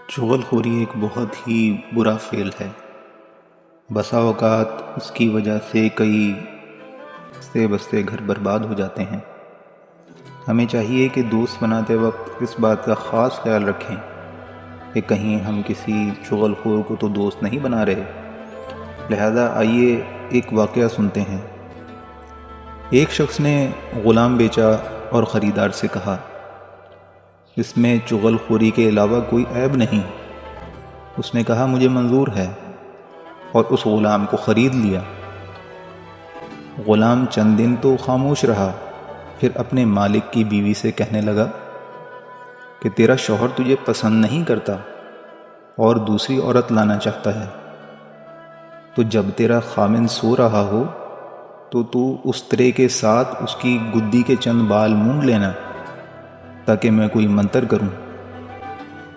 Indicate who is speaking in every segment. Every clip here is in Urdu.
Speaker 1: چغل خوری ایک بہت ہی برا فعل ہے۔ بسا اوقات اس کی وجہ سے کئی ہنستے بستے گھر برباد ہو جاتے ہیں۔ ہمیں چاہیے کہ دوست بناتے وقت اس بات کا خاص خیال رکھیں کہ کہیں ہم کسی چغل خور کو تو دوست نہیں بنا رہے۔ لہذا آئیے ایک واقعہ سنتے ہیں۔ ایک شخص نے غلام بیچا اور خریدار سے کہا، اس میں چغل خوری کے علاوہ کوئی عیب نہیں۔ اس نے کہا، مجھے منظور ہے، اور اس غلام کو خرید لیا۔ غلام چند دن تو خاموش رہا، پھر اپنے مالک کی بیوی سے کہنے لگا کہ تیرا شوہر تجھے پسند نہیں کرتا اور دوسری عورت لانا چاہتا ہے، تو جب تیرا خاوند سو رہا ہو تو اس طرح کے ساتھ اس کی گدی کے چند بال مونڈ لینا تاکہ میں کوئی منتر کروں،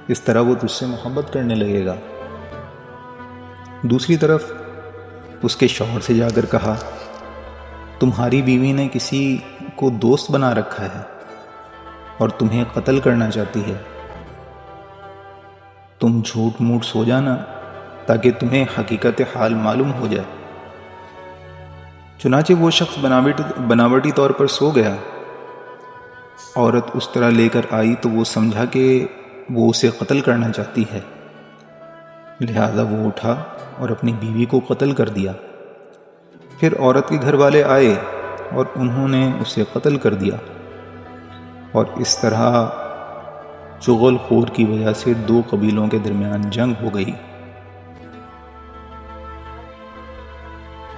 Speaker 1: اس طرح وہ تجھ سے محبت کرنے لگے گا۔ دوسری طرف اس کے شوہر سے جا کر کہا، تمہاری بیوی نے کسی کو دوست بنا رکھا ہے اور تمہیں قتل کرنا چاہتی ہے، تم جھوٹ موٹ سو جانا تاکہ تمہیں حقیقت حال معلوم ہو جائے۔ چنانچہ وہ شخص بناوٹی طور پر سو گیا۔ عورت اس طرح لے کر آئی تو وہ سمجھا کہ وہ اسے قتل کرنا چاہتی ہے، لہذا وہ اٹھا اور اپنی بیوی کو قتل کر دیا۔ پھر عورت کے گھر والے آئے اور انہوں نے اسے قتل کر دیا، اور اس طرح چغل خور کی وجہ سے دو قبیلوں کے درمیان جنگ ہو گئی۔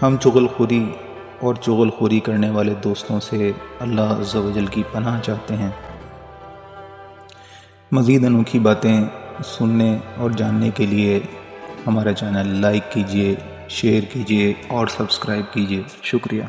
Speaker 1: ہم چغل خوری اور چغل خوری کرنے والے دوستوں سے اللہ عز و جل کی پناہ چاہتے ہیں۔ مزید انوکھی باتیں سننے اور جاننے کے لیے ہمارا چینل لائک کیجیے، شیئر کیجیے اور سبسکرائب کیجیے۔ شکریہ۔